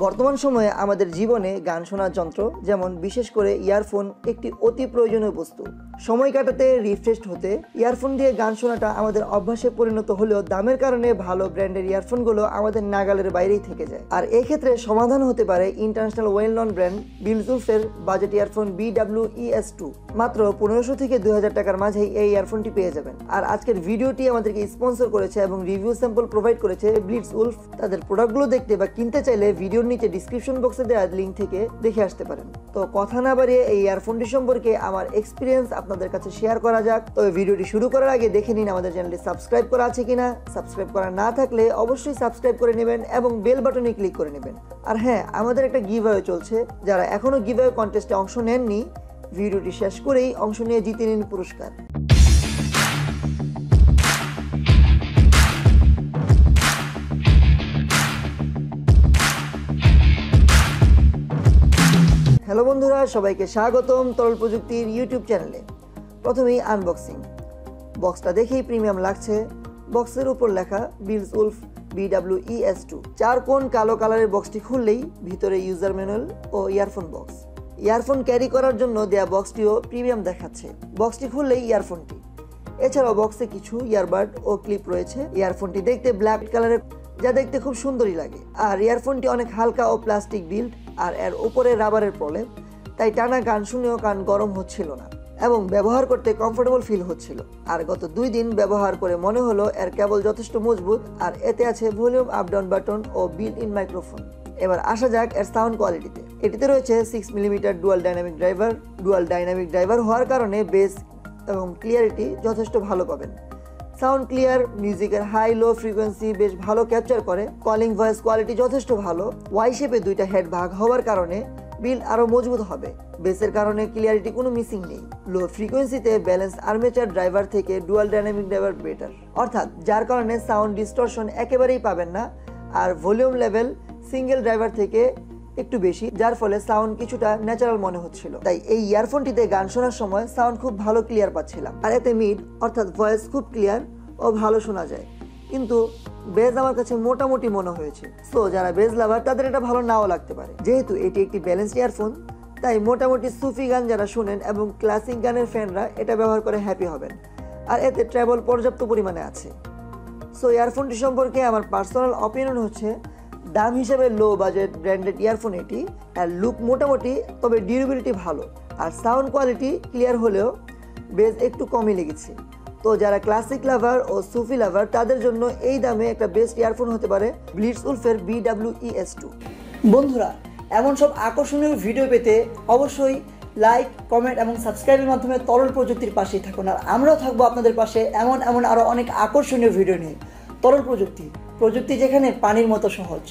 বর্তমান সময়ে আমাদের জীবনে গান শোনার যন্ত্র যেমন বিশেষ করে ইয়ারফোন একটি অতি প্রয়োজনীয় বস্তু। সময় কাটাতে, রিফ্রেশ হতে ইয়ারফোন দিয়ে গান শোনাটা আমাদের অভ্যাসে পরিণত হলেও দামের কারণে ভালো ব্র্যান্ডের ইয়ারফোনগুলো আমাদের নাগালের বাইরেই থেকে যায়। আর এই ক্ষেত্রে সমাধান হতে পারে ইন্টারন্যাশনাল ওয়েল নন ব্র্যান্ড BlitzWolfের বাজেট ইয়ারফোন BW-ES2। মাত্র 1500 থেকে 2000 টাকার মাঝেই এই ইয়ারফোনটি পেয়ে যাবেন। আর আজকের ভিডিওটি আমাদেরকে স্পন্সর করেছে এবং রিভিউ স্যাম্পল প্রোভাইড করেছে BlitzWolf। তাদের প্রোডাক্টগুলো দেখতে বা কিনতে চাইলে ভিডিওর নিচে ডিসক্রিপশন বক্সে দেওয়া লিঙ্ক থেকে দেখে আসতে পারেন। তো কথা না বাড়িয়ে এই ইয়ারফোনটি সম্পর্কে আমার এক্সপিরিয়েন্স আপনাদের কাছে শেয়ার করা যাক। তবে ভিডিওটি শুরু করার আগে দেখে নিন আমাদের চ্যানেলটি সাবস্ক্রাইব করা আছে কিনা। সাবস্ক্রাইব করা না থাকলে অবশ্যই সাবস্ক্রাইব করে নেবেন এবং বেল বাটনে ক্লিক করে নেবেন। আর হ্যাঁ, আমাদের একটা গিভঅ্যাওয়ে চলছে। যারা এখনো গিভঅ্যাওয়ে কন্টেস্টে অংশ নেননি, ভিডিওটি শেষ করেই অংশ নিয়ে জিতে নিন পুরস্কার। হ্যালো বন্ধুরা, সবাইকে স্বাগতম তরল প্রযুক্তির ইউটিউব চ্যানেলে। প্রথমেই আনবক্সিং। বক্সটা দেখেই প্রিমিয়াম লাগছে। বক্সের উপর লেখা BlitzWolf BW-ES2। 4 কোণ কালো কালারের বক্সটি খুললেই ভিতরে ইউজার ম্যানুয়াল ও ইয়ারফোন বক্স। ইয়ারফোন ক্যারি করার জন্য দেয়া বক্সটিও প্রিমিয়াম দেখাচ্ছে। বক্সটি খুললেই ইয়ারফোনটি। এছাড়াও বক্সে কিছু ইয়ারবাড ও ক্লিপ রয়েছে। ইয়ারফোনটি দেখতে ব্ল্যাক কালারের, যা দেখতে খুব সুন্দরই লাগে। আর ইয়ারফোনটি অনেক হালকা ও প্লাস্টিক বিল্ড, আর এর উপরে রাবারের প্রলেপ, তাই টানা গান শুনেও কান গরম হচ্ছিল না এবং ব্যবহার করতে কমফোর্টেবল ফিল হচ্ছিল। আর গত 2 দিন ব্যবহার করে মনে হলো এর কেবল যথেষ্ট মজবুত, আর এতে আছে ভলিউম আপ ডাউন বাটন ও বিল্ট ইন মাইক্রোফোন। এবার আসা যাক এর সাউন্ড কোয়ালিটিতে। এটিতে রয়েছে 6mm dual dynamic driver. Dual dynamic driver হওয়ার কারণে বেস এবং ক্লিয়ারিটি যথেষ্ট ভালো পাবেন। সাউন্ড ক্লিয়ার, মিউজিকের হাই লো ফ্রিকোয়েন্সি বেশ ভালো ক্যাপচার করে। কলিং ভয়েস কোয়ালিটি যথেষ্ট ভালো। ওয়াই শেপে 2টা হেড ভাগ হওয়ার কারণে বিল আরো মজবুত হবে। বেসের কারণে ক্লিয়ারিটি কোনো মিসিং নেই। লো ফ্রিকোয়েন্সিতে ব্যালেন্স আর্মেচার ড্রাইভার থেকে ডুয়াল ডাইনামিক ড্রাইভার বেটার, অর্থাৎ যার কারণে সাউন্ড ডিস্টরশন একেবারেই পাবেন না। আর ভলিউম লেভেল সিঙ্গেল ড্রাইভার থেকে একটু বেশি, যার ফলে সাউন্ড কিছুটা ন্যাচারাল মনে হচ্ছিল। তাই এই ইয়ারফোনটিতে গান শোনার সময় সাউন্ড খুব ভালো ক্লিয়ার পাচ্ছিলাম। আর এতে মিড অর্থাৎ ভয়েস খুব ক্লিয়ার ও ভালো শোনা যায়। কিন্তু বেজ আমার কাছে মোটামুটি মনে হয়েছে। সো যারা বেজ লাভার তাদের এটা ভালো নাও লাগতে পারে। যেহেতু এটি একটি ব্যালেন্সড ইয়ারফোন, তাই মোটামুটি সুফি গান যারা শুনেন এবং ক্লাসিক গানের ফ্যানরা এটা ব্যবহার করে হ্যাপি হবেন। আর এতে ট্রাভেল পর্যাপ্ত পরিমাণে আছে। সো ইয়ারফোনটি সম্পর্কে আমার পার্সোনাল অপিনিয়ন হচ্ছে, দাম হিসেবে লো বাজেট ব্র্যান্ডেড ইয়ারফোন এটি। আর লুক মোটামুটি, তবে ডিউরেবিলিটি ভালো। আর সাউন্ড কোয়ালিটি ক্লিয়ার হলেও বেজ একটু কমই লেগেছে। তো যারা ক্লাসিক লাভার ও সুফি লাভার তাদের জন্য এই দামে একটা বেস্ট ইয়ারফোন হতে পারে BlitzWolfের BW-ES2। বন্ধুরা, এমন সব আকর্ষণীয় ভিডিও পেতে অবশ্যই লাইক, কমেন্ট এবং সাবস্ক্রাইবের মাধ্যমে তরল প্রযুক্তির পাশেই থাকুন। আর আমরাও থাকবো আপনাদের পাশে এমন আরও অনেক আকর্ষণীয় ভিডিও নিয়ে। তরল প্রযুক্তি, প্রযুক্তি যেখানে পানির মতো সহজ।